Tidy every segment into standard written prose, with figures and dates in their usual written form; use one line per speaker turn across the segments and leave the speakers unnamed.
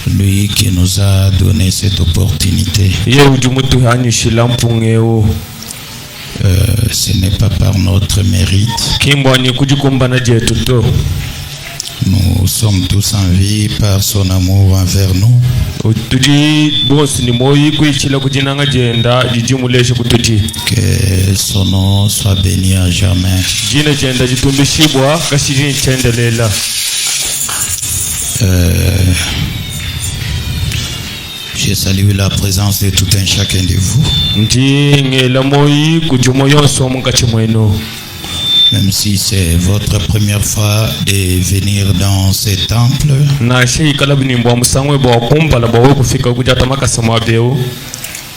Lui qui nous a donné cette opportunité. Ce n'est pas par notre mérite. Nous sommes tous en vie par son amour envers nous. Que son nom soit béni à jamais. Je salue la présence de tout un chacun de vous. Même si c'est votre première fois de venir dans ce temple,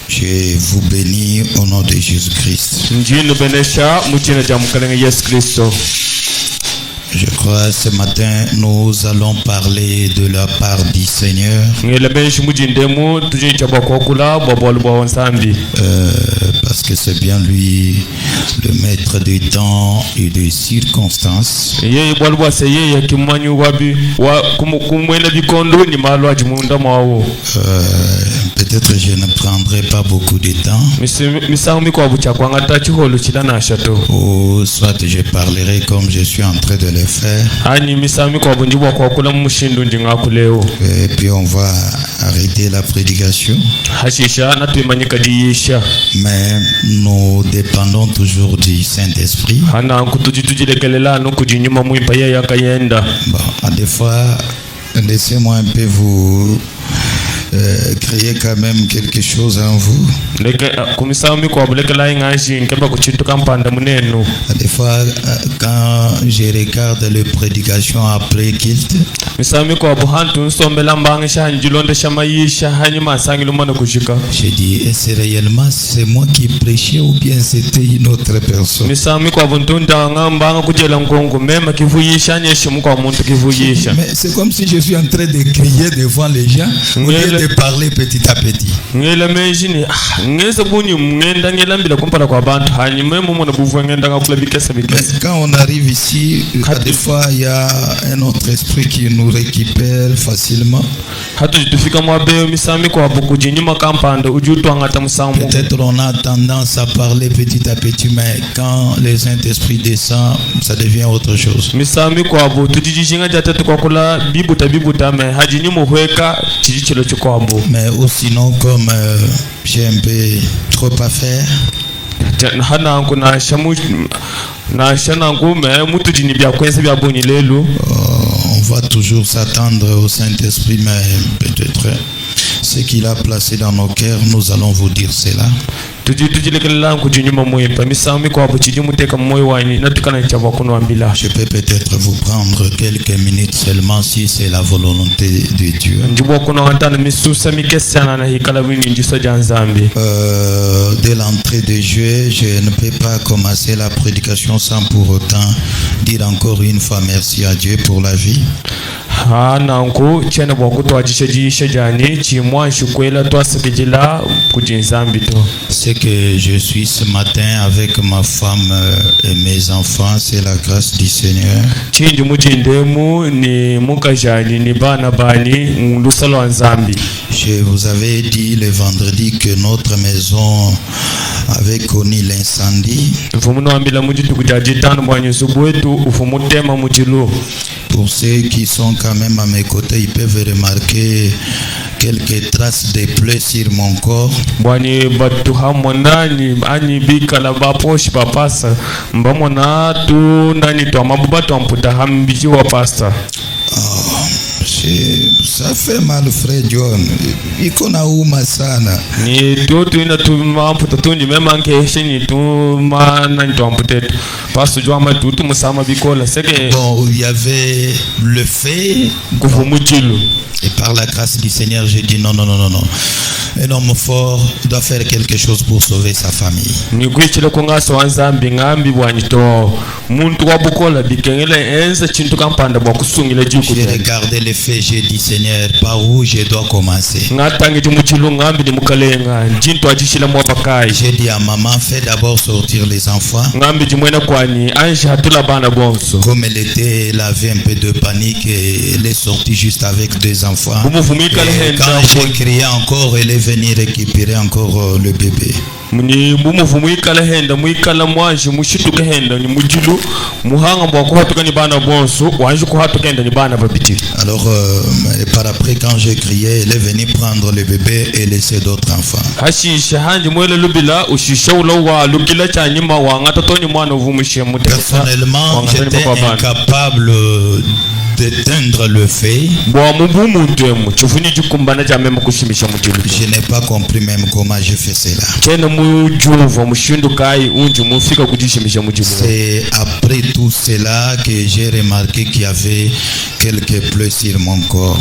je vous bénis au nom de Jésus-Christ. Je crois ce matin nous allons parler de la part du Seigneur. Parce que c'est bien lui le maître des temps et des circonstances. Peut-être je ne prendrai pas beaucoup de temps. Ou soit je parlerai comme je suis en train de le faire. Et puis on va arrêter la prédication. Mais nous dépendons toujours du Saint-Esprit. Bon, à des fois, laissez-moi un peu vous créer quand même quelque chose en vous. Des fois, quand je regarde les prédications après culte, je dis, est-ce réellement c'est moi qui prêchais ou bien c'était une autre personne? Mais c'est comme si je suis en train de crier devant les gens au lieu de parler petit à petit. Mais quand on arrive ici, des fois il y a un autre esprit qui nous récupère facilement. Peut-être on a tendance à parler petit à petit, mais quand le Saint-Esprit descend, ça devient autre chose. Mais ou sinon, comme j'ai un peu trop à faire, on va toujours s'attendre au Saint-Esprit, mais peut-être ce qu'il a placé dans nos cœurs, nous allons vous dire cela. Je peux peut-être vous prendre quelques minutes seulement si c'est la volonté de Dieu. Dès l'entrée de jeu, je ne peux pas commencer la prédication sans pour autant dire encore une fois merci à Dieu pour la vie. Ce que je suis ce matin avec ma femme et mes enfants, c'est la grâce du Seigneur. Je vous avais dit le vendredi que notre maison avait connu l'incendie. Pour ceux qui sont quand même à mes côtés, ils peuvent remarquer quelques traces de plaies sur mon corps. Ça fait mal, frère John. Iko na uma sana. Bon, il y avait le fait. Et par la grâce du Seigneur, j'ai dit non. Un homme fort doit faire quelque chose pour sauver sa famille. Je regardais les faits, j'ai dit Seigneur, par où je dois commencer? J'ai dit à maman, fais d'abord sortir les enfants. Comme elle était, elle avait un peu de panique et elle est sortie juste avec 2 enfants. Et quand j'ai crié encore, elle est venue récupérer encore le bébé. Alors par après quand j'ai crié, elle est venue prendre le bébé et laisser d'autres enfants. Personnellement, j'étais incapable d'éteindre le feu. Je n'ai pas compris même comment je fais cela. C'est après tout cela que j'ai remarqué qu'il y avait quelques plaies sur mon corps.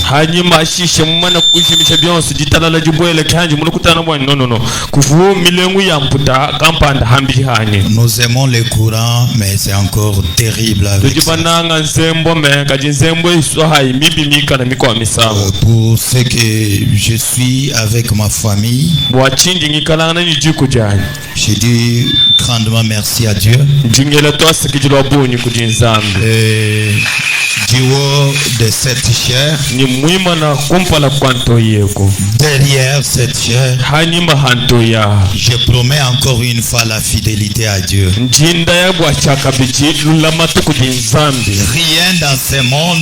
Nous aimons les courants, mais c'est encore terrible avec ça. Pour ce que je suis avec ma famille, j'ai dit grandement merci à Dieu. Et du haut de cette chair, derrière cette chair, je promets encore une fois la fidélité à Dieu. Rien dans ce monde ne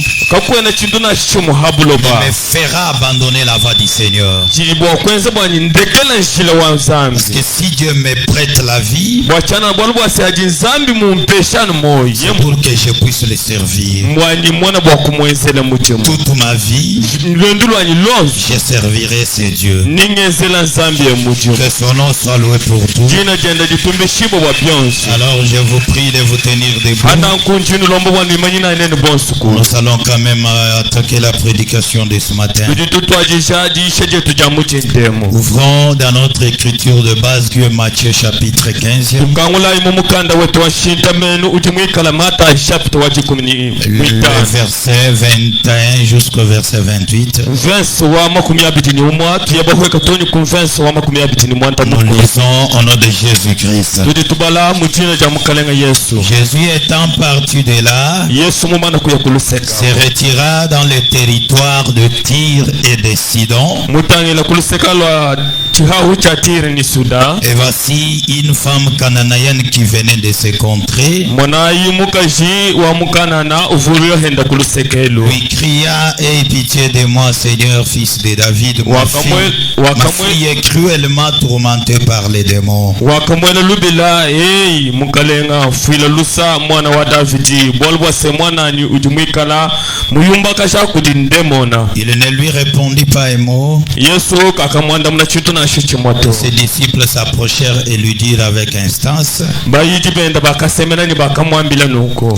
me fera abandonner la voie du Seigneur. Parce que si Dieu me prête la vie, c'est pour que je puisse le servir. Toute ma vie, je servirai ce Dieu. Que son nom soit loué pour tout. Alors je vous prie de vous tenir debout. Nous allons quand même attaquer la prédication de ce matin. Ouvrons dans notre écriture de base que Matthieu chapitre 15. Le verset 21 jusqu'au verset 28. Nous lisons au nom de Jésus-Christ. Jésus étant parti de là, se retira dans le territoire de Tyr et de Sidon. Et voici une femme cananéenne qui venait de se contrer. Lui cria: aie pitié de moi, Seigneur, fils de David. Ma fille est cruellement tourmentée par les démons. Il ne lui répondit pas un mot. Ses disciples s'approchèrent et lui dirent avec instance: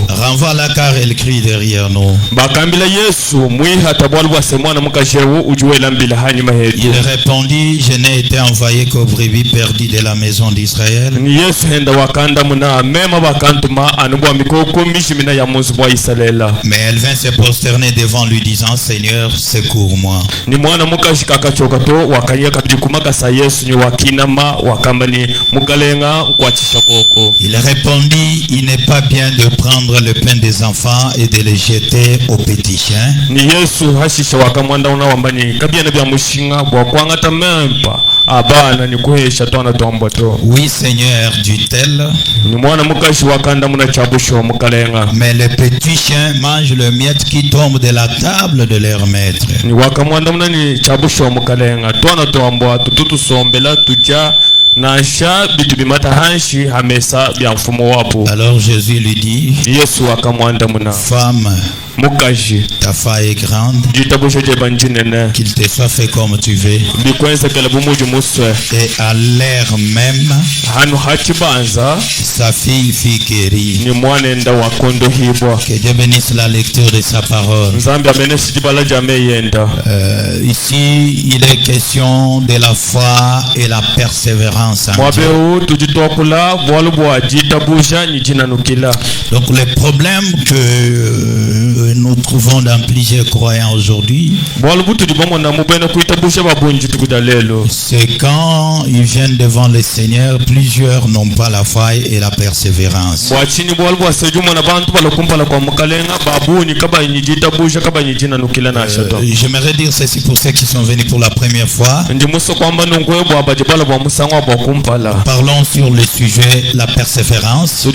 renvoie-la car elle crie derrière nous. Il répondit: je n'ai été envoyé qu'aux brebis perdues de la maison d'Israël. Mais elle vint se prosterner devant lui disant: Seigneur, secours-moi. Il répondit: il n'est pas bien de prendre le pain des enfants et de les jeter aux petits chiens. Oui, Seigneur, dit-elle. Mais les petits chiens mangent le miette qui tombe de la table de leur maître. Alors Jésus lui dit: femme, ta foi est grande, qu'il te soit fait comme tu veux. Et à l'air même, sa fille fut guérie. Que Dieu bénisse la lecture de sa parole. Ici, il est question de la foi et la persévérance en Dieu. Donc les problèmes que nous trouvons dans plusieurs croyants aujourd'hui, c'est quand ils viennent devant le Seigneur, plusieurs n'ont pas la foi et la persévérance. J'aimerais dire ceci pour ceux qui sont venus pour la première fois. Parlons sur le sujet la persévérance.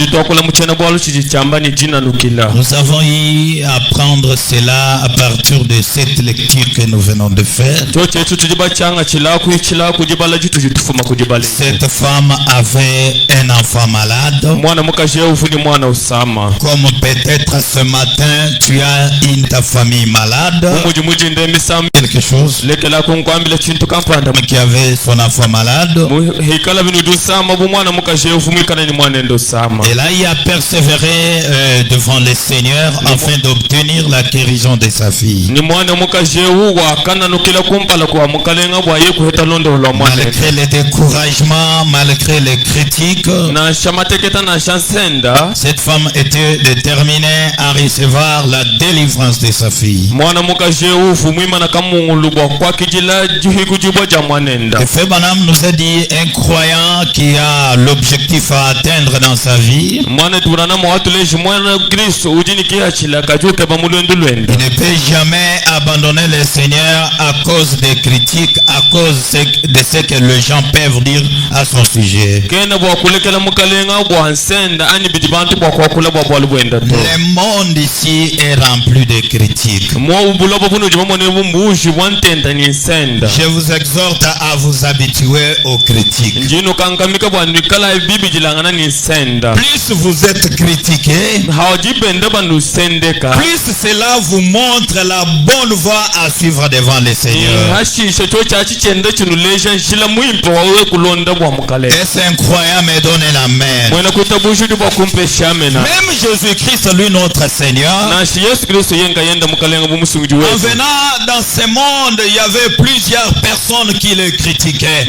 Nous avons eu à apprendre cela à partir de cette lecture que nous venons de faire. Cette femme avait un enfant malade. Comme peut-être ce matin tu as une ta famille malade. Quelque chose qui avait son enfant malade. Et là il a persévéré devant le Seigneur afin d'obtenir la guérison de sa fille. Malgré les découragements, malgré les critiques, cette femme était déterminée à recevoir la délivrance de sa fille. Le frère Branham nous a dit un croyant qui a l'objectif à atteindre dans sa vie, il ne peut jamais abandonner le Seigneur à cause des critiques, à cause de ce que les gens peuvent dire à son sujet. Le monde ici est rempli de critiques. Je vous exhorte à vous habituer aux critiques. Plus vous êtes critiqué, plus cela vous montre la bonne voie à suivre devant le Seigneur. Est-ce un croyant me donne la main? Même Jésus-Christ, lui notre Seigneur, en venant dans ce monde, il y avait plusieurs personnes qui le critiquaient.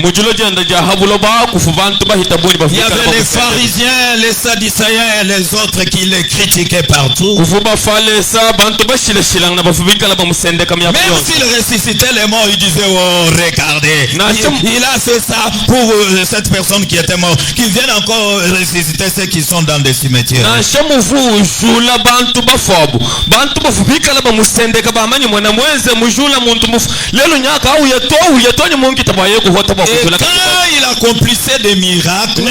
Il y avait les pharisiens, les sadducéens et les autres qui le critiquaient partout. Même s'il ressuscitait les morts, il disait oh regardez, il a fait ça pour cette personne qui était morte, qui viennent encore ressusciter ceux qui sont dans des cimetières. Et quand il accomplissait des miracles,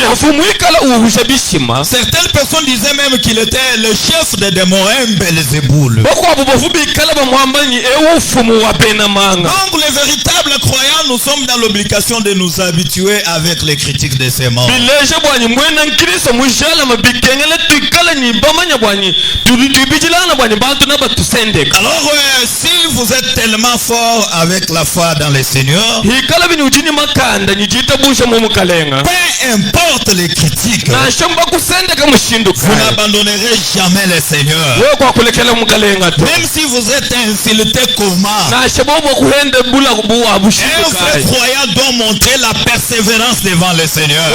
certaines personnes disaient même qu'il était le chef des démons, Belzéboul. Donc les véritables croyants, nous sommes dans l'obligation de nous habituer avec les critiques de ces morts. Alors si vous êtes tellement fort avec la foi dans le Seigneur, peu importe les critiques, vous n'abandonnerez jamais le Seigneur. Même si vous êtes insulté comment, un vrai croyant doit montrer la persévérance devant le Seigneur.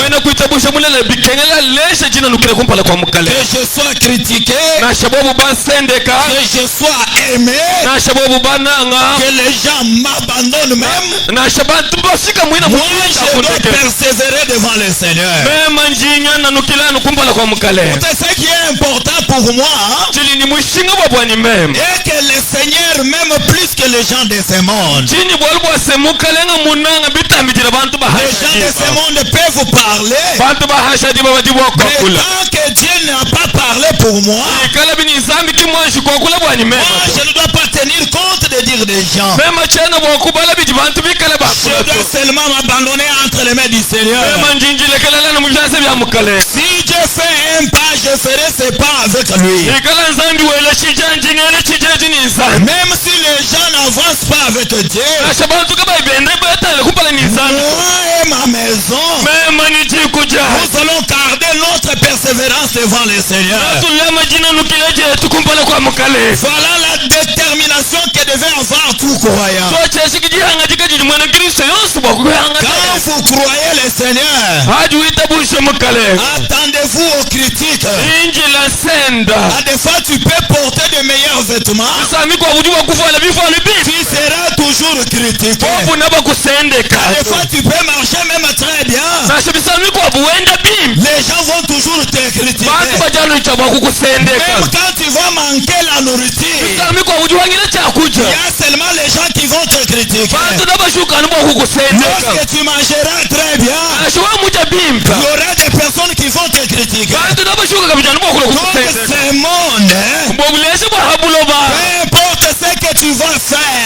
Que je sois critiqué, que je sois aimé, que les gens m'abandonnent même, moi je dois persévérer devant le Seigneur. Ce qui est important pour moi, et que le Seigneur m'aime plus que les gens de ce monde. Les gens de ce monde peuvent parler, mais tant que Dieu n'a pas parlé pour moi, moi je ne dois pas tenir compte de dire des gens. Je dois seulement m'abandonner entre les mains du Seigneur. Si Dieu fait un pas, je ferai ce pas avec lui. Même si les gens n'avancent pas avec Dieu, moi et ma maison, nous allons garder notre persévérance devant le Seigneur. Voilà la détermination que devait avoir tout croyant. Quand vous croyez le Seigneur. Attendez-vous aux critiques. À des fois tu peux porter de meilleurs vêtements. Tu seras toujours critiqué. À des fois tu peux marcher même très bien. Les gens vont toujours te critiquer. Même quand tu vas manquer la nourriture, il y a seulement les gens qui vont te critiquer. Lorsque tu mangeras très bien, il y aura des personnes qui vont te critiquer. Donc ce monde, peu importe ce que tu vas faire,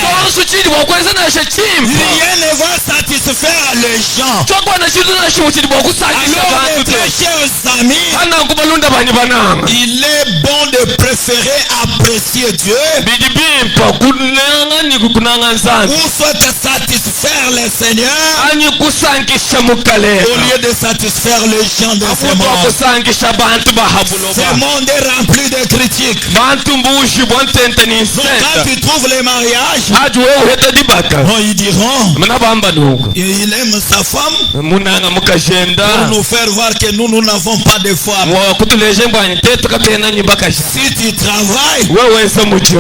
rien ne va satisfaire les gens. Alors mes très chers amis, il est bon de préférer apprécier Dieu ou soit satisfaire les seigneurs au lieu de satisfaire les gens de ce monde. Ce monde est rempli de critiques. Donc quand tu trouves les mariages, ils diront il aime sa femme pour nous faire voir que nous n'avons pas de femme. Si tu travailles,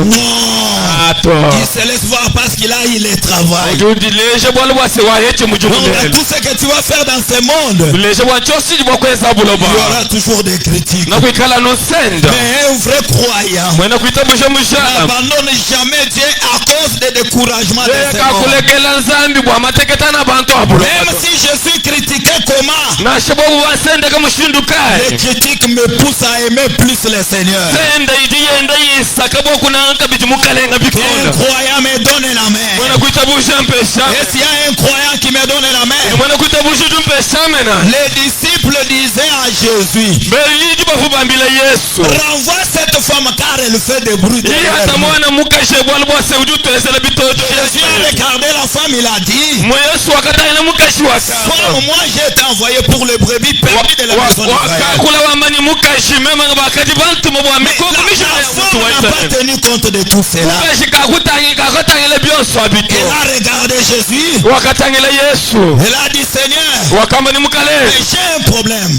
non, il se laisse voir parce qu'il a le travail. Donc tout ce que tu vas faire dans ce monde, il y aura toujours des critiques. Mais un vrai croyant n'abandonne jamais Dieu à cause des découragements de ce monde. Même si je suis critiqué comment, les critiques me poussent à aimer plus le Seigneur. Un croyant me donne la main. Et s'il y a un croyant qui me donne la main, les disciples disaient à Jésus, renvoie cette femme car elle fait des bruits. Jésus a regardé la femme, il a dit, femme, moi j'ai été envoyé pour les brebis perdues de la maison d'Israël. Elle n'a pas tenu compte de tout cela. Elle a regardé Jésus. Elle a dit, Seigneur, j'ai un problème.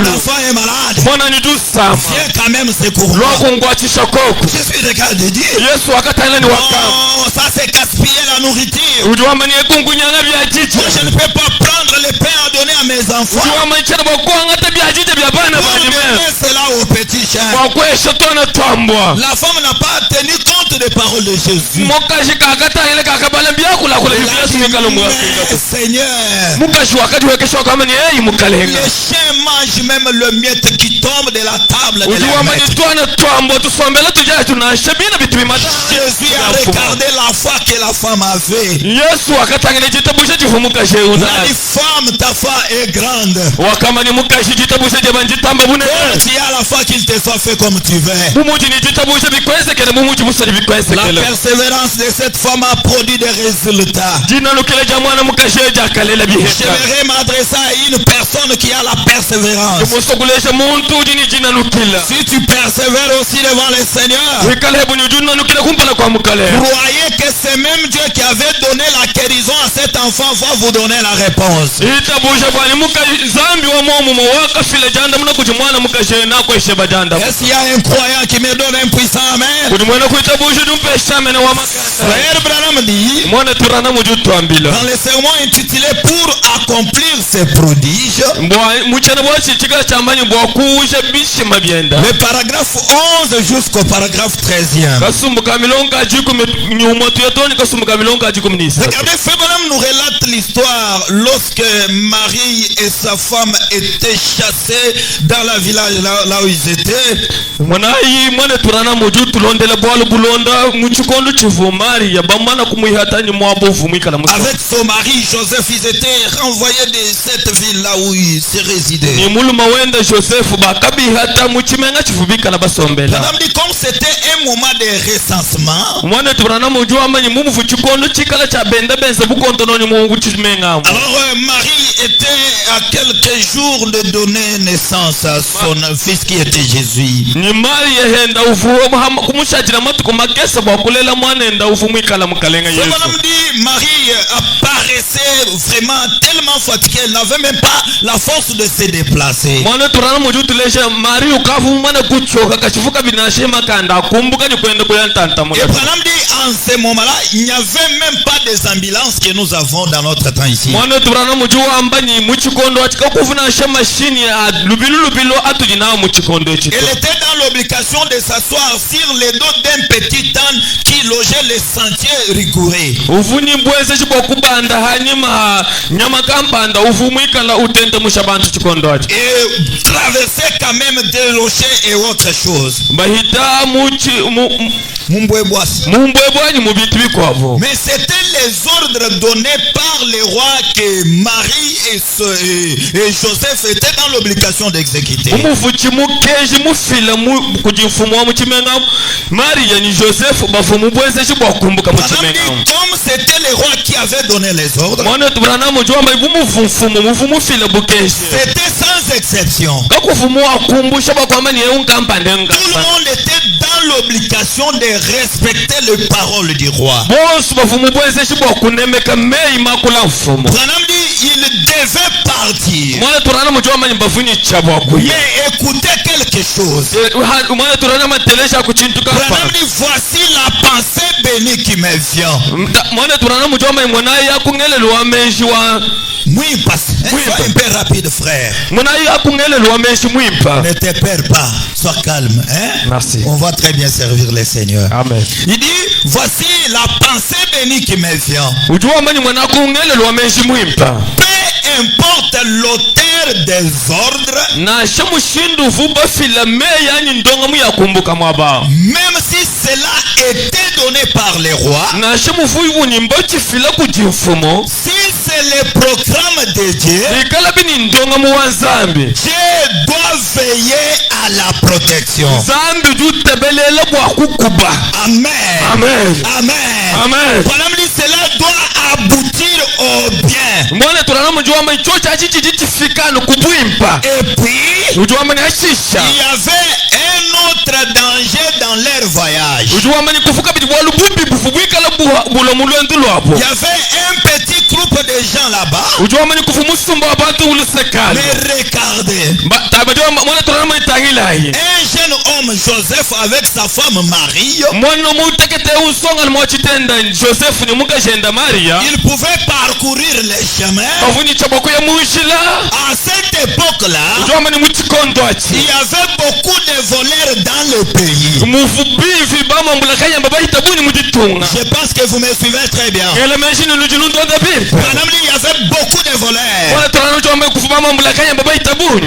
L'enfant est malade. Viens quand même secourir. Je suis regardé de dire, oh, ça c'est gaspiller la nourriture. Je ne peux pas prendre le pain à donner à mes enfants. Pour donner cela aux petits chiens. La femme n'a pas tenu compte des paroles de Jésus. Seigneur, les chiens mangent même le miette qui tombe de la table de leur maître. Jésus a regardé la foi que la femme avait. Il a dit, femme, ta foi est grande. Tu as la foi qu'il te soit fait comme tu veux. La persévérance de cette femme a produit des résultats. J'aimerais m'adresser à une personne qui a la persévérance. Si tu persévères aussi devant le Seigneur, croyez que c'est même Dieu qui avait donné la guérison à cet enfant va vous donner la réponse. Est-ce qu'il y a un croyant qui me donne un puissant amen? Frère Branham dit dans le sermon intitulé pour accomplir ces prodiges, le paragraphe 11 jusqu'au paragraphe 13e. Regardez, Frère Branham nous relate l'histoire lorsque Marie et sa femme étaient chassés dans la village là où ils étaient. Avec son mari Joseph, ils étaient renvoyés de cette ville là où ils se résidaient. Madame dit comme c'était un moment de recensement, alors Marie était à quelques jours de donner naissance à son fils qui était Jésus. Jésus. Marie apparaissait vraiment tellement fatiguée, elle n'avait même pas la force de se déplacer. Et Branham dit, en ce moment-là, il n'y avait même pas des ambulances que nous avons dans notre temps ici. Elle était dans l'obligation de s'asseoir sur les dos d'un petit âne qui logeait les sentiers rigoureux. Et traverser quand même des rochers et autre chose. Mais c'était les ordres donnés par les rois que Marie et Joseph étaient dans l'obligation d'exécuter. Comme c'était les rois qui avaient donné les ordres, c'était sans exception. Tout le monde était dans l'obligation de respecter les paroles du roi. Branham dit il devait partir. Mais écoutez quelque chose. Branham dit voici la pensée bénie qui me vient. Oui, sois un peu rapide, frère. Ne te perds pas, sois calme. Hein?
Merci.
On va très bien servir le Seigneur.
Amen.
Il dit, voici la pensée bénie qui me vient. Peu importe l'auteur des ordres, même si cela était donné par les rois, si c'est le programme de Dieu, Dieu doit veiller à la protection. Amen.
Amen.
Amen.
Amen.
Cela doit aboutir au bien. Et puis, il y avait un autre danger dans leur voyage. Il y avait un petit groupe de gens là-bas. Mais regardez, un jeune homme Joseph avec sa femme Marie, il pouvait parcourir les chemins. À cette époque-là, il y avait beaucoup de voleurs dans le pays. Je pense que vous me suivez très bien. Il y avait beaucoup de voleurs,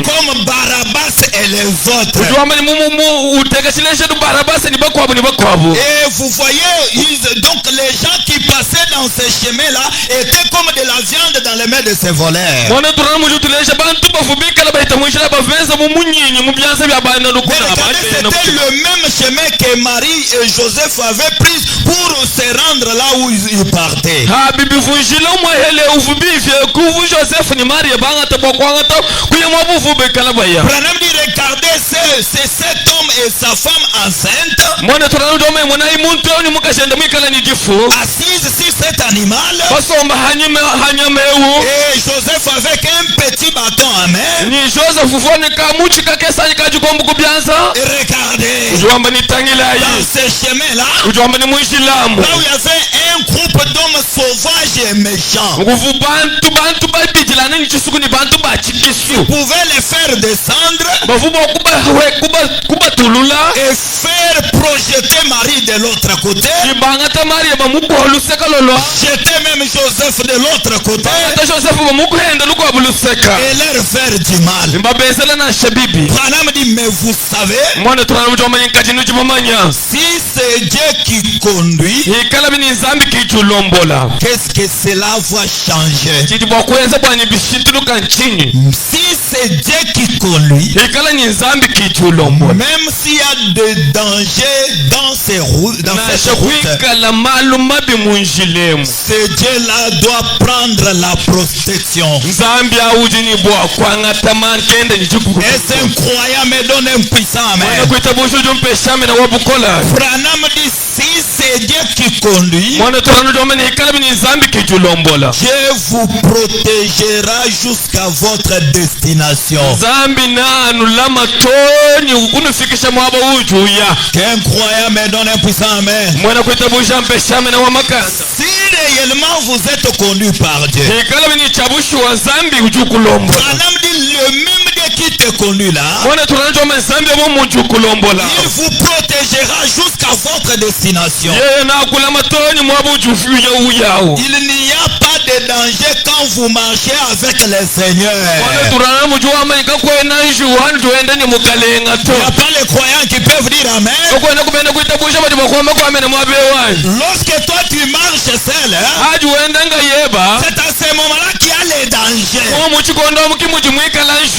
comme Barabbas et les autres. Et vous voyez, donc les gens qui passaient dans ces chemins-là étaient comme de la viande dans les mains de ces voleurs. C'était le même chemin que Marie et Joseph avaient pris pour se rendre là où ils partaient. Branham dit regardez, c'est cet homme et sa femme enceinte assise sur cet animal, et Joseph avec un petit bâton à main. Et regardez, dans ce chemin-là, là où il y avait un groupe d'hommes sauvages et méchants, vous pouvez les faire descendre et faire projeter Marie de l'autre côté, jeter même Joseph de l'autre côté et leur faire du mal. Branham dit mais vous savez, si c'est Dieu qui conduit, Qu'est-ce que cela va changer? Si c'est Dieu qui conduit, même s'il y a des dangers dans ces routes, ce Dieu-là doit prendre la protection. Est-ce incroyable? Me donne un puissant amen. Branham dit si c'est Dieu qui conduit, Dieu vous protégera jusqu'à votre destination. Incroyable, me donne un puissant amen. Si réellement vous êtes conduit par Dieu, Branham dit le même Dieu qui te conduit là, il vous protégera jusqu'à votre destination. Il n'y a pas de danger quand vous marchez avec le Seigneur. Il n'y a pas les croyants qui peuvent dire amen. Lorsque toi tu marches seul, c'est à ce moment-là qu'il y a les dangers.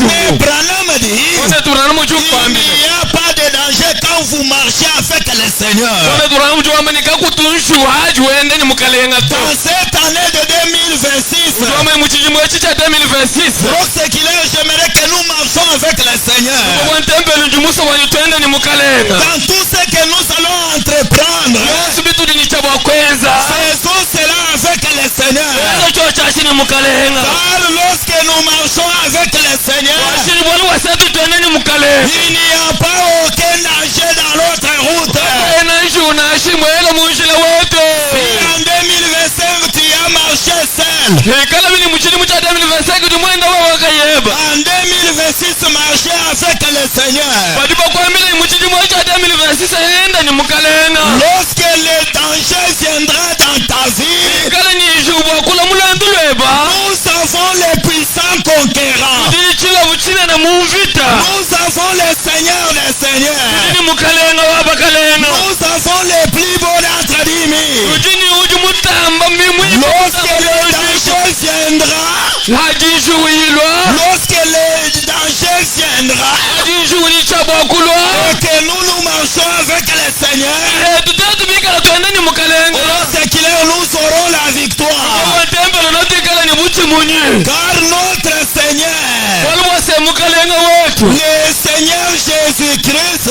Mais Branham dit il n'y a pas de danger quand vous marchez avec le Seigneur. Dans cette année de 2026, Rock-Séculaire, j'aimerais que nous marchions avec le Seigneur. Dans tout ce que nous allons entreprendre, faisons cela avec le Seigneur. Car lorsque nous marchons avec le Seigneur, il n'y a pas aucun danger dans l'autre route. Si en 2025 tu as marché seul, en 2026 marcher avec le Seigneur. Lorsque le danger viendra dans ta vie, nous avons les puissants conquérants. Nous avons le Seigneur des Seigneurs. Nous avons les plus beaux d'entre nous. Lorsque le danger viendra, et que nous marchons avec le Seigneur, nous aurons la victoire. Car notre Seigneur, le Seigneur Jésus-Christ,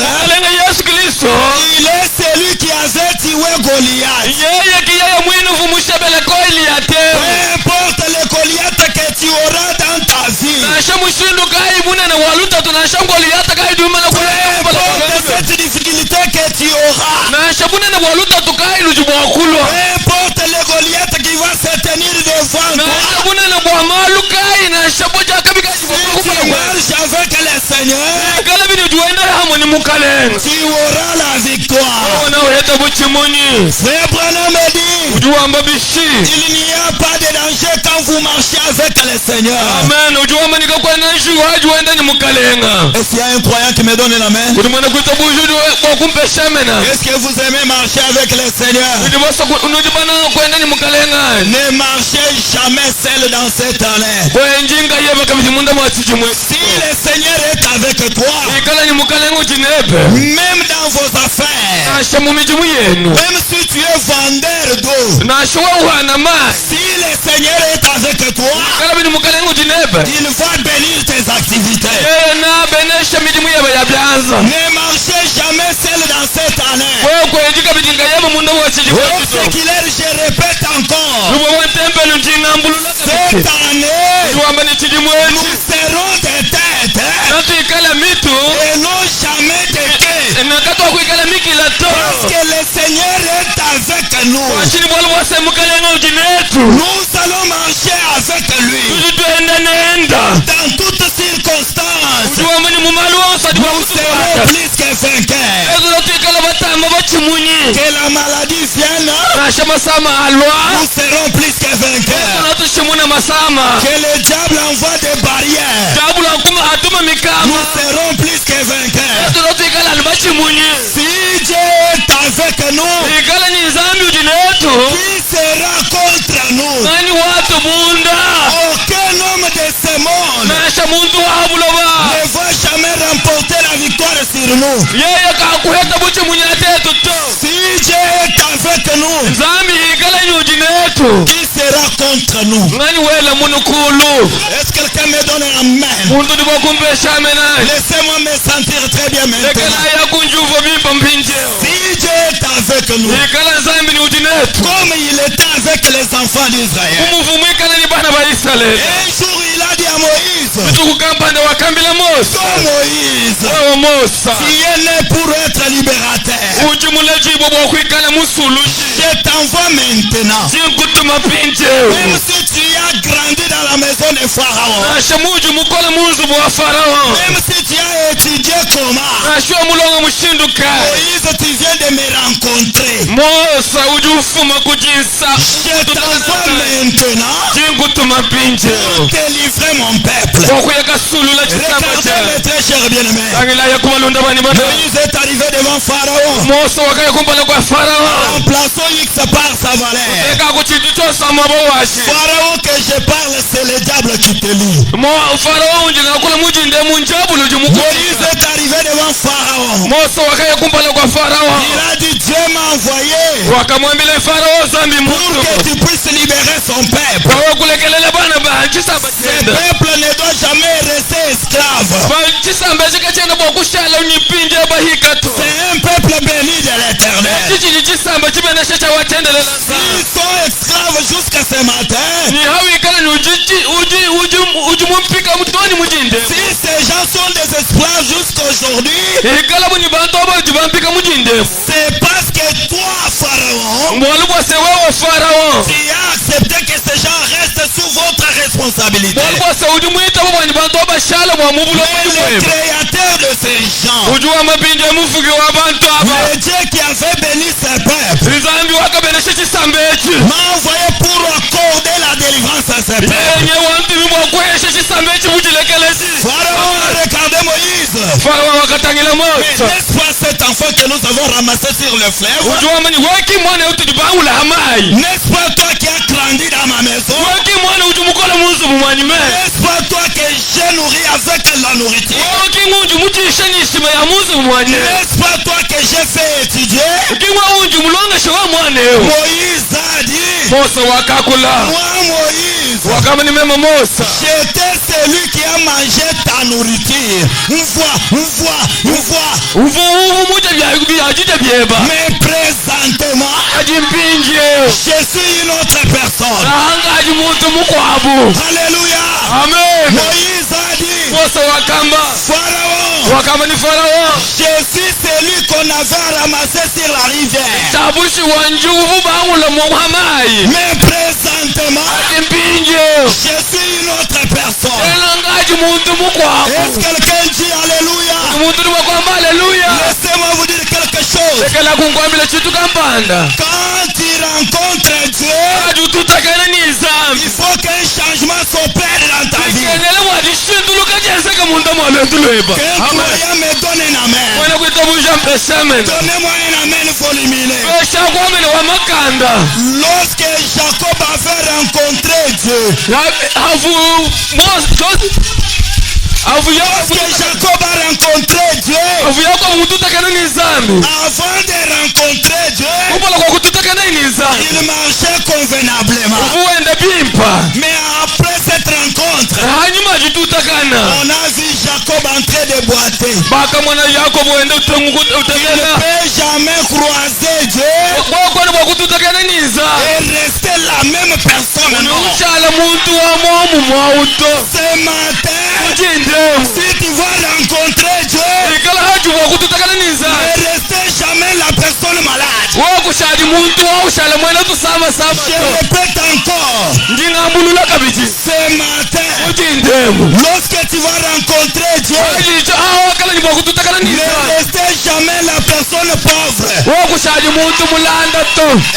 il est celui qui avait tué Goliath. Peu importe le Goliath que tu auras dans ta vie, peu importe cette difficulté que tu auras, peu importe le Goliath qui va se tenir devant toi, si tu marches avec le Seigneur, tu auras la victoire. Frère Branham dit, il n'y a pas de danger quand vous marchez avec le Seigneur. Amen. Est-ce qu'il y a un croyant qui me donne la main? Est-ce que vous aimez marcher avec le Seigneur? Ne marchez jamais seul dans cette année. Si le Seigneur est avec toi, même dans vos affaires, même si tu es vendeur d'eau, si le Seigneur est avec toi, il va bénir tes activités. Ne marchez jamais seul dans cette année. Rock-Séculaire, je répète encore, cette année, nous serons des têtes et non jamais des queues. Parce que le Seigneur est avec nous. Nous allons marcher avec lui dans toutes circonstances. Nous serons plus que vainqueurs. Que la maladie vienne, nous serons plus que vainqueurs. Que le diable envoie des barrières, nous serons plus que vainqueurs. Si Dieu est avec nous, qui ne va jamais remporter la victoire sur nous. Si Dieu est avec nous, qui sera contre nous? Est-ce que quelqu'un me donne un amen? Laissez-moi me sentir très bien maintenant. Si Dieu est avec nous, comme il était avec les enfants d'Israël, un jour il a dit à Moïse, Moïse, tu es né pour être libérateur. Je t'envoie maintenant. Même si tu as grandi dans la maison de Pharaon, même si tu as étudié comment, Moïse, tu viens de me rencontrer. Je t'envoie maintenant pour délivrer mon peuple. Regardez mes très chers bien-aimés. Moïse est arrivé devant Pharaon, remplaçant X par sa valeur. Pharaon que je parle, c'est le diable qui te lie. Moïse est arrivé devant Pharaon. Il a dit, Dieu m'a envoyé pour que tu puisses libérer son peuple. Ce peuple ne doit jamais rester esclave. C'est un peuple béni de l'Éternel. S'ils sont esclaves jusqu'à ce matin, si ces gens sont des esclaves jusqu'aujourd'hui, c'est parce que toi, Pharaon, tu as accepté que ces gens restent sous votre responsabilité. Mais le créateur de ces gens, le Dieu qui avait béni ses peuples, m'a envoyé pour accorder la délivrance à ses peuples. Pharaon a regardé Moïse. N'est-ce pas cet enfant que nous avons ramassé sur le fleuve? N'est-ce pas toi qui as grandi dans ma maison? N'est-ce pas toi que j'ai nourri avec la nourriture? N'est-ce pas toi que j'ai fait étudier? Moïse a dit, moi Moïse, j'étais celui qui a mangé ta nourriture. Une fois. Mais présentement, je suis une autre personne. Alléluia. Amen. Moïse a dit, Pharaon, je suis celui qu'on avait ramassé sur la rivière. Mais présentement, je suis une autre personne. Est-ce que quelqu'un dit Alléluia? Laissez-moi vous dire quelque chose. Quand tu rencontres Dieu, il faut qu'un changement s'opère dans ta vie. Qu'un croyant me donne un amen. Donnez-moi un amen fulminant. Lorsque Jacob avait rencontré Dieu, lorsque Jacob a rencontré Dieu, avant de rencontrer Dieu, il marchait convenablement. Mais après cette rencontre, on a vu Jacob en train de boiter. Il ne peut jamais croiser Dieu et rester la même personne. Non. Ce matin, si tu vas rencontrer Dieu, ne restez jamais la personne malade. Je répète encore, ce matin, lorsque tu vas rencontrer Dieu, ne restez jamais la personne pauvre.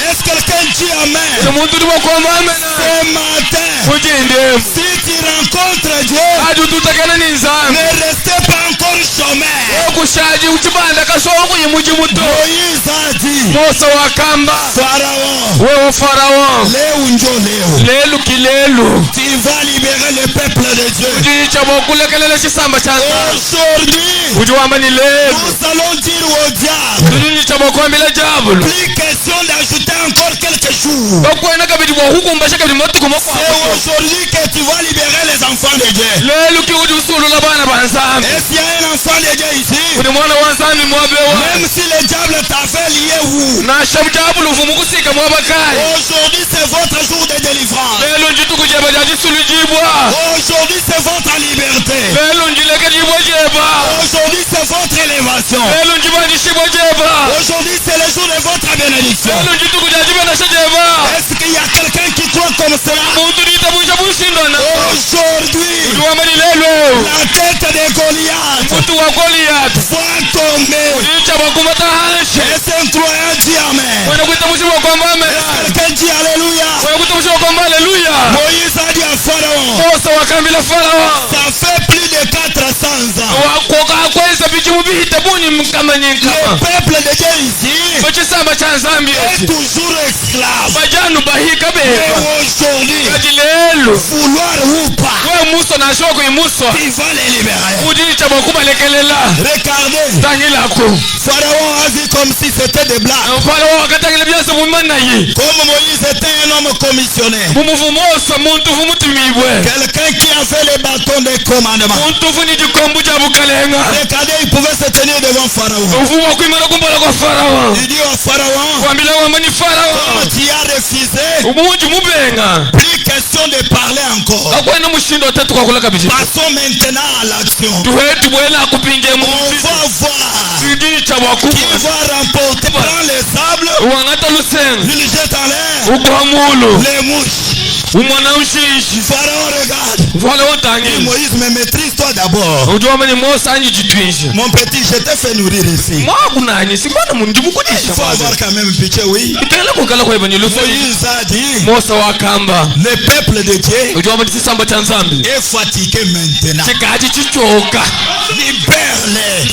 Est-ce que quelqu'un dit amen? Ce matin, si tu rencontres Dieu, ne restez pas encore chômeur. Moïse a dit, Pharaon.
Wewe Farao.
Lelu kilelu. Tu vas libérer le peuple de Dieu. Aujourd'hui, nous allons dire au diable. Plus question d'ajouter encore quelques jours. C'est aujourd'hui que tu vas libérer les enfants de Dieu. Et s'il y a un enfant de Dieu ici, même si le diable t'a fait lier vous, aujourd'hui c'est votre jour de délivrance. Aujourd'hui c'est votre liberté. Aujourd'hui c'est votre élévation. Aujourd'hui c'est le jour de votre bénédiction. Est-ce qu'il y a quelqu'un qui croit comme cela? Aujourd'hui, la tête de Goliath va tomber. Est-ce un croyant dit amen? Quelqu'un dit alléluia. Moïse a dit à Pharaon, ça fait plus de 400 ans. Le peuple de Dieu ici est toujours esclave. Mais aujourd'hui, vouloir ou pas, il va les libérer. Regardez, Pharaon a vu comme si c'était des blagues. Comme Moïse était un homme commissionné, quelqu'un qui a fait les bâtons de commandement. Regardez, il pouvait se tenir devant Pharaon. Il dit au Pharaon, comme tu as refusé, plus question de parler encore. Passons maintenant à l'action. On va voir qui va remporter. Prends les sables, il les jette en l'air, les mouches. Pharaon regarde. Moïse, me maîtrise-toi d'abord. Mon petit, je t'ai fait nourrir ici. Il faut avoir quand même pitié, oui. Moïse a dit, le peuple de Dieu est fatigué maintenant. Libère-les.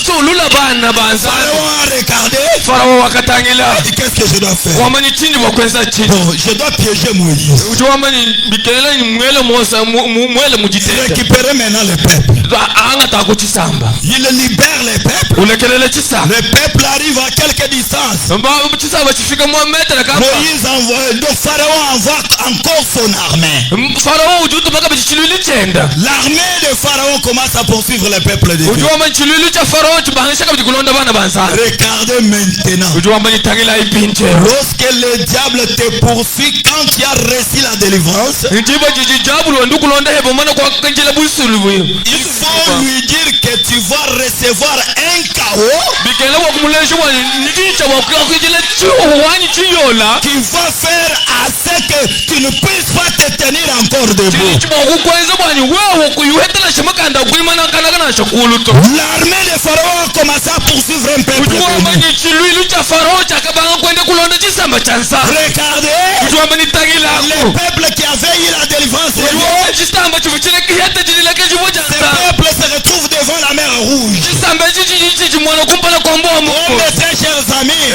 Pharaon a regardé. Qu'est-ce que je dois faire? Bon, je dois piéger Moïse. Récupérer maintenant le peuple. Il libère le peuple. Le peuple arrive à quelque distance. Moïse envoie, donc Pharaon envoie encore son armée. L'armée de Pharaon commence à poursuivre le peuple de Dieu. Regardez maintenant. Lorsque le diable te poursuit, quand tu as reçu la délivrance, il faut lui dire que tu vas recevoir un chaos qui va faire à ce que tu ne puisses pas te tenir encore debout. L'armée de Pharaon a commencé à poursuivre un peuple. Regardez, le peuple qui avait eu la délivrance, ce peuple se retrouve devant la mer Rouge. Mes très chers amis,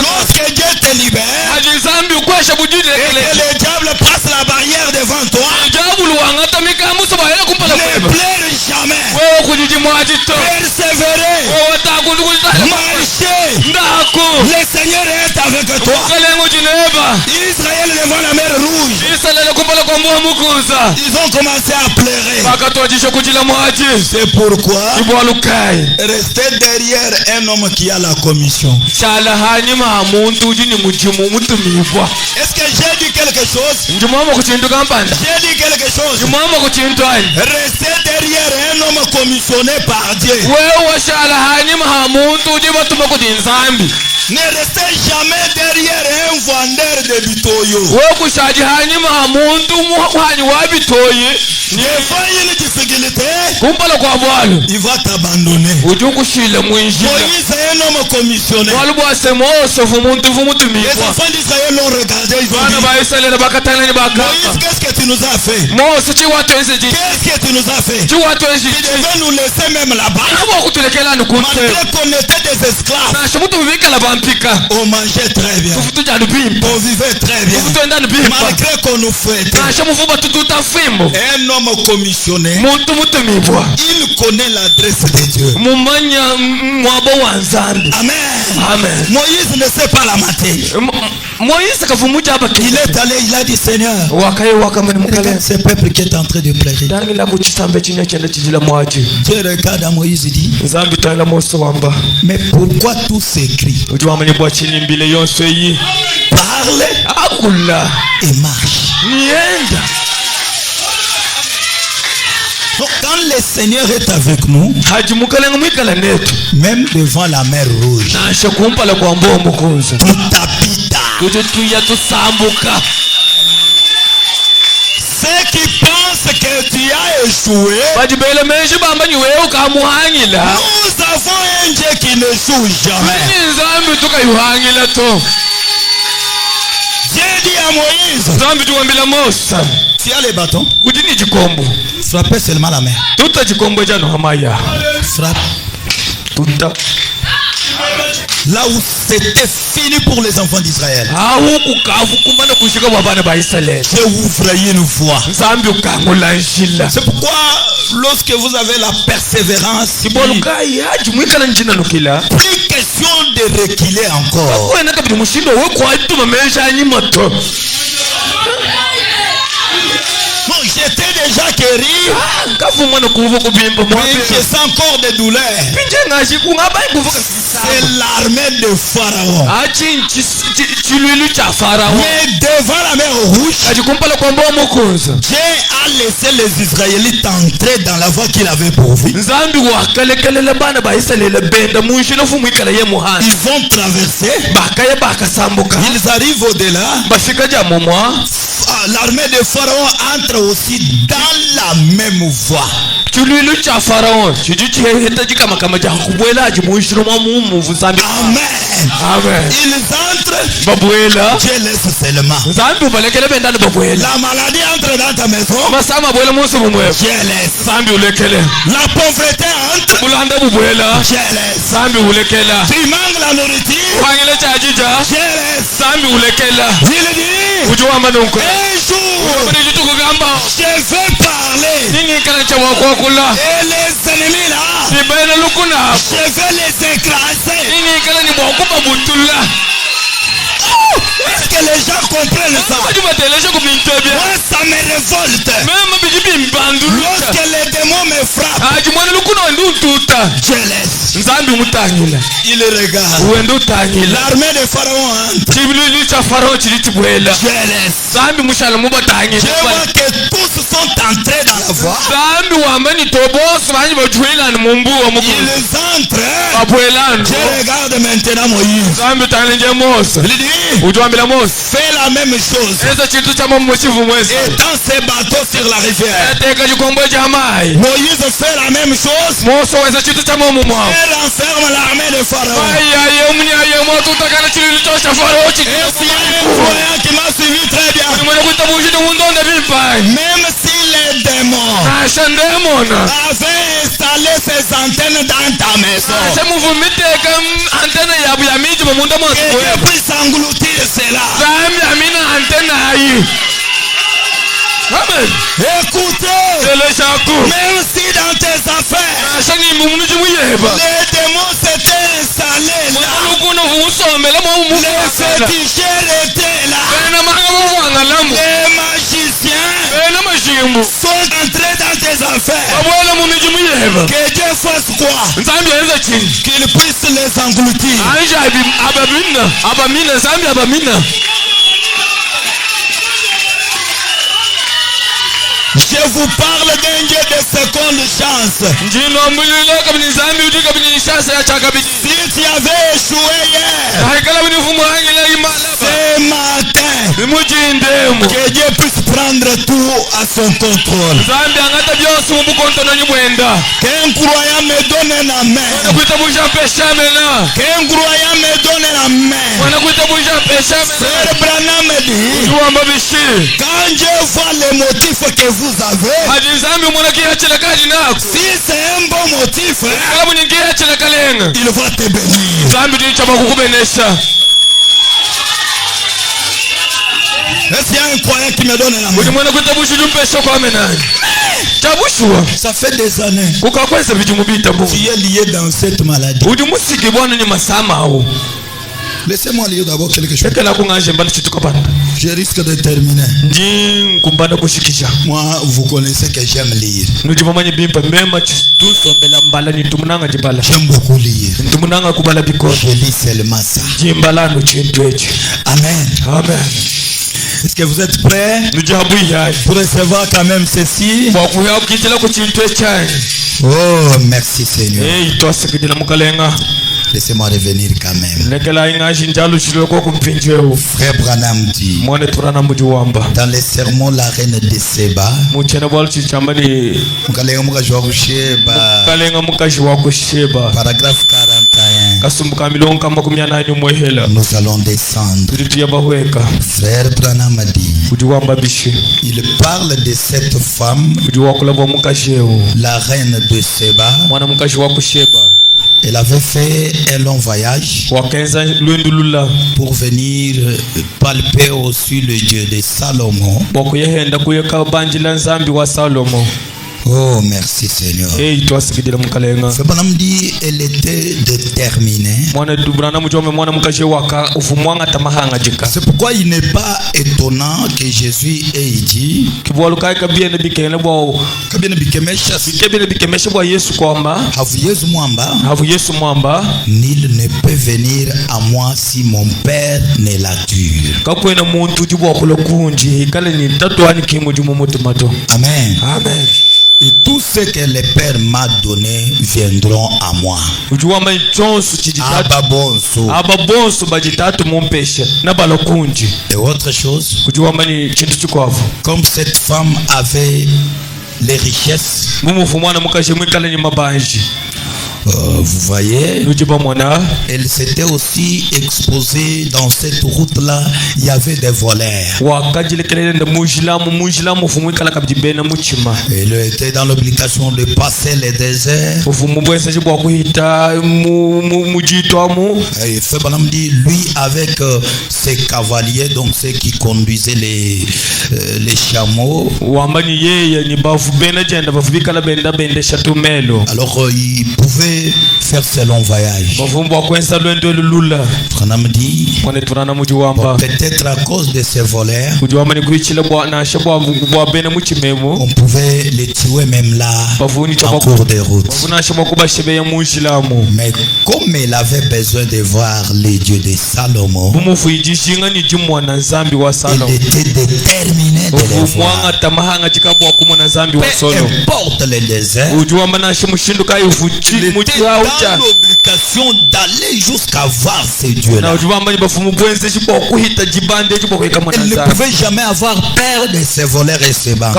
lorsque Dieu te libère et que le diable passe la barrière devant toi, ne pleure jamais. Persévérer, marcher. Le Seigneur est avec toi. Israël devant la mer Rouge, ils ont commencé à pleurer. C'est pourquoi restez derrière un homme qui a la commission. Est-ce que j'ai dit quelque chose? J'ai dit quelque chose. Restez derrière un homme commissionné par Dieu. Ne restez jamais derrière un vendeur de bitoyo. Devant une difficulté, il va t'abandonner. Moïse est un homme commissionné. Les enfants d'Israël l'ont regardé. Ils ont dit, Moïse, qu'est-ce que tu tu nous as fait? Qu'est-ce que tu nous as fait? Tu devais nous laisser même là-bas. Malgré qu'on était des esclaves. On mangeait très bien. On vivait très bien. Malgré qu'on nous fouettait. Un homme commissionné, il connaît l'adresse de Dieu. Amen. Moïse ne sait pas la matière. Il est allé, il a dit Seigneur, ce peuple qui est en train de pleurer. Dieu regarde à Moïse et dit, mais pourquoi tout s'écrit? Parle et marche. Donc, quand le Seigneur est avec nous, même devant la mer rouge, tout habita. Ceux qui pensent que tu as échoué, nous avons un Dieu qui ne joue jamais. Dieu dit à Moïse, tu as les bâtons, frappez seulement la mer. Frappe. Là où c'était fini pour les enfants d'Israël, j'ai ouvert une voie. C'est pourquoi lorsque vous avez la persévérance, plus question de reculer encore. Non, j'étais déjà guéri, mais je sens encore des douleurs. C'est l'armée de Pharaon. Mais devant la mer rouge, Dieu a laissé les Israélites entrer dans la voie qu'il avait pourvue. Ils vont traverser. Ils arrivent au-delà. L'armée de Pharaon entre aussi dans la même voie. Amen. Ils entrent. Dieu laisse seulement. La maladie entre dans ta maison. Dieu laisse. La pauvreté entre. Dieu laisse. Tu manques la nourriture. Dieu laisse. Il dit, un jour, je vais parler. Et les ennemis là, je vais les écraser. Est-ce que les gens comprennent ça? Moi, ça me révolte. Lorsque les démons me frappent, je laisse. Il regarde. L'armée de Pharaon entre. Je laisse. Je vois que tous sont entrés dans la voie. Ils entrent. Je regarde maintenant Moïse. Il dit, fais la même chose. Étends ces bateaux sur la rivière. Moïse fait la même chose. Elle enferme l'armée de Pharaon. Et s'il y a un voyant qui m'a suivi très bien, même si les démons avaient installé ces antennes dans ta maison, que Dieu puisse engloutir cela. Amen. Écoutez, même si dans tes affaires, les démons s'étaient installés là, les féticheurs étaient là, les magiciens sont entrés dans tes affaires. Que Dieu fasse quoi? Qu'il puisse les engloutir. Je vous parle d'un Dieu de seconde chance. Si tu avais échoué hier, ce matin, que Dieu puisse prendre prendre tout à son contrôle. Qu'un croyant me donne la main. Qu'un croyant me donne la main. Frère Branham dit, quand je vois les motifs que vous avez, si c'est un bon motif, il va te bénir. Est-ce qu'il y a un croyant qui me donne la main? Ça fait des années. Tu es lié dans cette maladie. Laissez-moi lire d'abord quelque chose. Je risque de terminer. Moi, vous connaissez que j'aime lire. J'aime beaucoup lire. Je lis seulement ça. Amen. Amen. Est-ce que vous êtes prêts pour recevoir quand même ceci? Oh, merci Seigneur. Laissez-moi revenir quand même. Frère Branham dit, dans les sermons la reine de Séba, paragraphe 41, nous allons descendre. Frère Branham dit, il parle de cette femme, la reine de Séba. Elle avait fait un long voyage pour venir palper aussi le Dieu de Salomon. Oh, merci Seigneur. Branham dit, elle était déterminée. C'est pourquoi il n'est pas étonnant que Jésus ait dit, nul ne peut venir à moi si mon Père ne l'attire. Amen. Amen. Et tout ce que le Père m'a donné viendront à moi. Et autre chose, comme cette femme avait les richesses, vous voyez, elle s'était aussi exposée dans cette route-là. Il y avait des voleurs. Elle était dans l'obligation de passer les déserts. Et Frère Branham dit, lui avec ses cavaliers, donc ceux qui conduisaient les chameaux, alors il pouvait faire ce long voyage. Branham dit, peut-être à cause de ces voleurs, on pouvait les tuer même là en cours de route. Mais comme elle avait besoin de voir les dieux de Salomon, elle était déterminée de les voir. Peu importe le désert, dans l'obligation d'aller jusqu'à voir ces dieux-là. Elle ne pouvait jamais avoir peur de ces voleurs et ces bandes.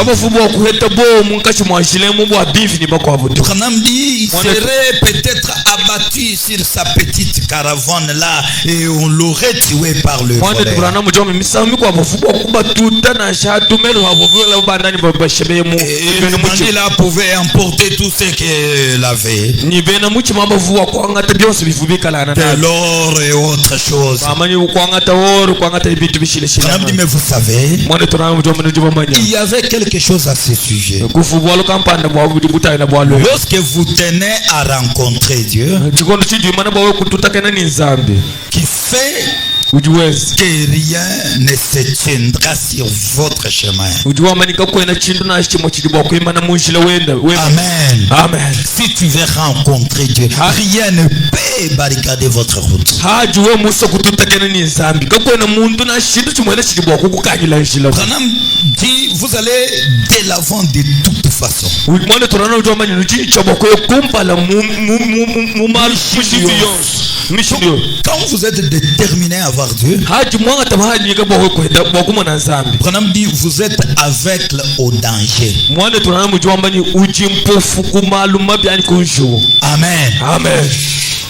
Branham dit, il serait peut-être abattu sur sa petite caravane là et on l'aurait tué par le voleur. Et le bandit là pouvait emporter tout ce qu'elle avait. De l'or et autre chose. Mais vous savez, il y avait quelque chose à ce sujet. Lorsque vous tenez à rencontrer Dieu, qui fait que rien ne se tiendra sur votre chemin. Amen. Amen. Si tu veux rencontrer Dieu, rien ne peut barricader votre route. Branham dit, vous allez de l'avant de toute façon. quand vous êtes déterminé à voir Dieu, Branham dit vous êtes aveugle au danger. Amen.
Amen.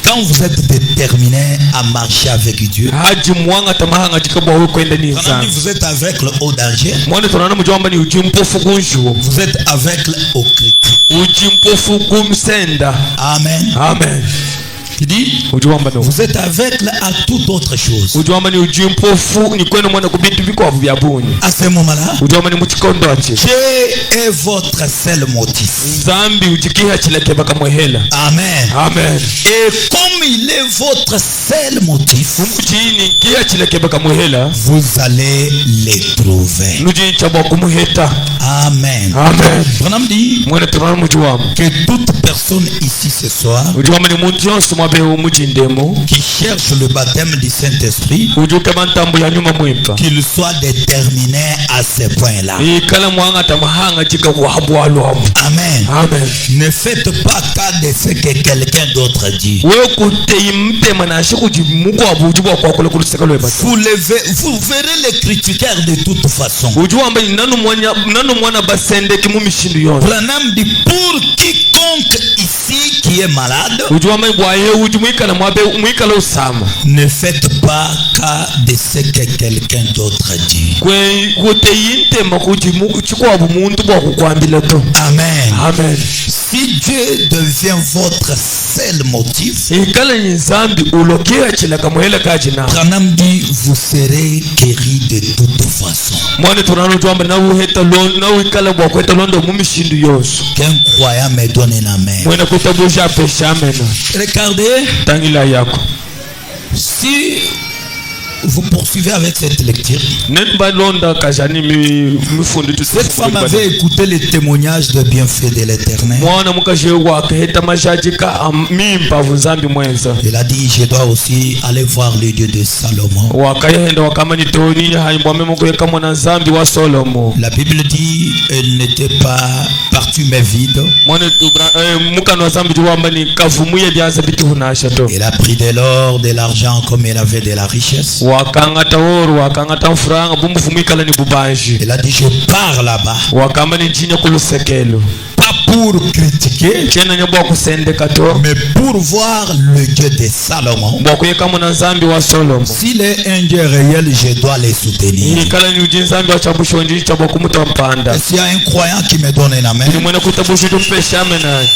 Quand vous êtes déterminé à marcher avec Dieu, vous êtes aveugle au danger. Vous êtes aveugle au critique. Amen.
Amen.
Il dit, vous êtes aveugle à toute autre chose. À ce moment-là, Dieu est votre seul motif. Amen.
Amen.
Et comme il est votre seul motif, vous allez les trouver. Amen.
Amen.
Branham dit que toute personne ici ce soir qui cherche le baptême du Saint-Esprit, qu'il soit déterminé à ce point-là. Amen.
Amen.
Ne faites pas cas de ce que quelqu'un d'autre dit. Vous verrez les critiqueurs de toute façon. Branham dit pour quiconque ici qui est malade, ne faites pas cas de ce que quelqu'un d'autre dit. Amen.
Amen.
Si Dieu devient votre seul motif, Branham dit vous serez guéri de toute façon. Qu'un croyant me donne un amen. Regardez, si vous poursuivez avec cette lecture, cette femme avait écouté les témoignages de bienfaits de l'Éternel. Elle a dit je dois aussi aller voir le Dieu de Salomon. La Bible dit elle n'était pas partie mais vide. Elle a pris de l'or, de l'argent comme elle avait de la richesse. Elle a dit je pars là-bas, pas pour critiquer, mais pour voir le Dieu de Salomon. S'il est un Dieu réel, je dois les soutenir. S'il y a un croyant qui me donne un amen,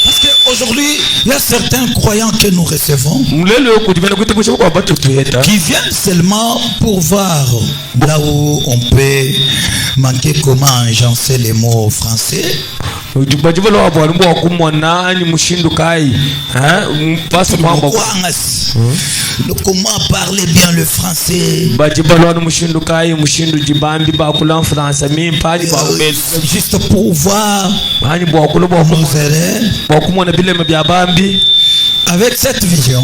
parce qu'aujourd'hui il y a certains croyants que nous recevons qui viennent seulement pour voir là où on peut manquer comment agencer les mots français. Comment parler bien le français, juste pour voir nos erreurs. Avec cette vision,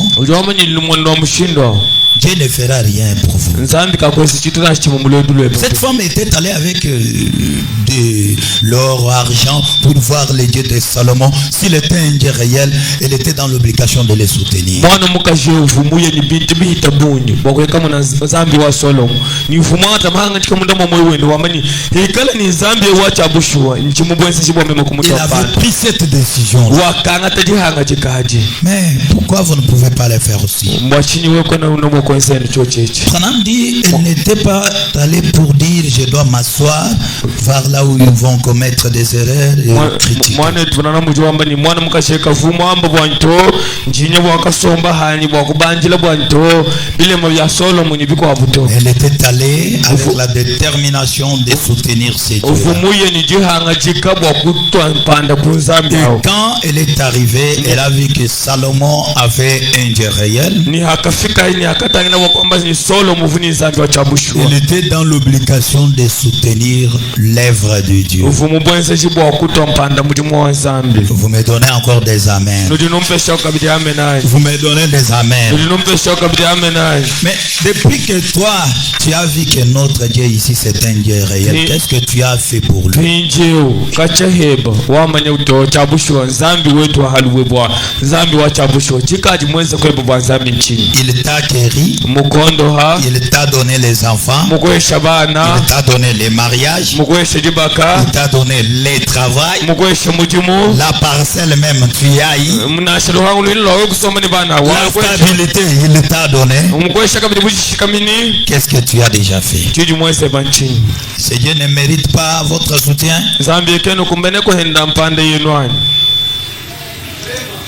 Dieu ne fera rien pour vous. Cette femme était allée avec de l'or, argent pour voir les dieux de Salomon. S'il était un Dieu réel, elle était dans l'obligation de les soutenir. Il avait pris cette décision. Mais pourquoi vous ne pouvez pas le faire aussi? Branham dit elle n'était pas allée pour dire je dois m'asseoir, voir là où ils vont commettre des erreurs et critiquer. Elle était allée avec la détermination de soutenir ses dieux. Et quand elle est arrivée, elle a vu que Salomon avait un Dieu réel. Elle était dans l'obligation de soutenir l'œuvre de Dieu. Vous me donnez encore des amens. Vous me donnez des amens. Mais depuis que toi tu as vu que notre Dieu ici c'est un Dieu réel, qu'est-ce que tu as fait pour lui? Il t'a guéri. Il t'a donné les enfants. Il t'a donné les mariages. Il t'a donné les travail. La parcelle même tu y as eu. La stabilité il t'a donné. Qu'est-ce que tu as déjà fait? Ce Dieu ne mérite pas votre soutien.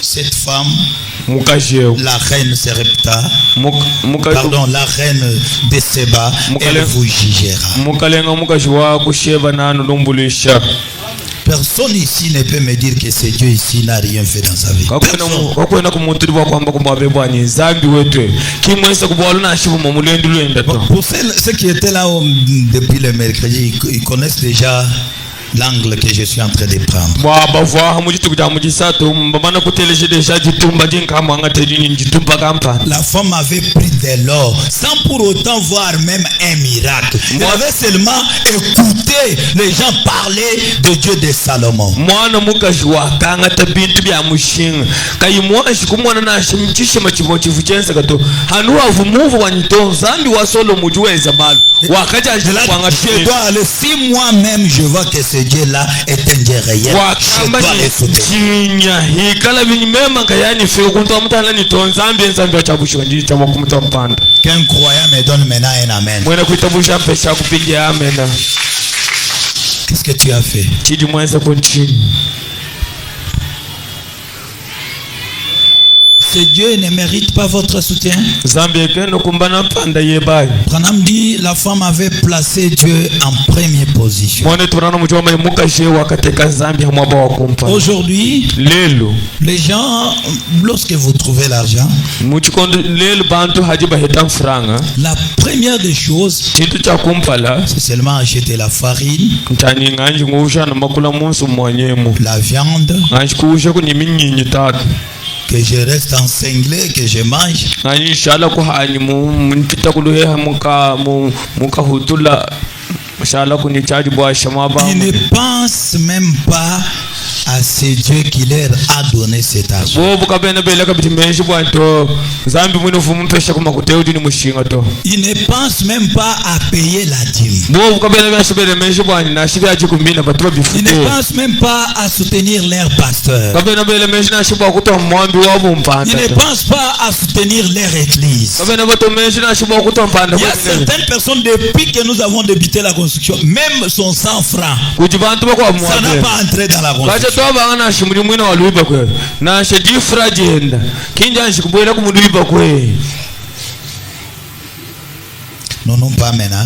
Cette femme, la reine Serepta, pardon, la reine de Seba, elle vous jugera. Personne ici ne peut me dire que ce Dieu ici n'a rien fait dans sa vie. Pour ceux qui étaient là depuis le mercredi, ils connaissent déjà l'angle que je suis en train de prendre. La femme avait pris de l'or sans pour autant voir même un miracle. Elle avait seulement écouté les gens parler de Dieu de Salomon. Je dois aller, si moi-même je vois que ce Dieu-là est un Dieu réel, je dois le soutenir. Qu'un croyant me donne maintenant un amen. Qu'est-ce que tu as fait? Ce Dieu ne mérite pas votre soutien. Branham dit la femme avait placé Dieu en première position. Aujourd'hui, les gens, lorsque vous trouvez l'argent, la première des choses, c'est seulement acheter la farine, la viande, que je reste ensanglé, que je mange. Il ne pense même pas à ce Dieu qui leur a donné cet argent. Il ne pense même pas à payer la dîme. Il ne pense même pas à soutenir leur pasteur. Il ne pense pas à soutenir leur église. Il y a certaines personnes, depuis que nous avons débuté la construction, même son 100 francs, ça n'a pas entré dans la construction. Non, non, pas maintenant.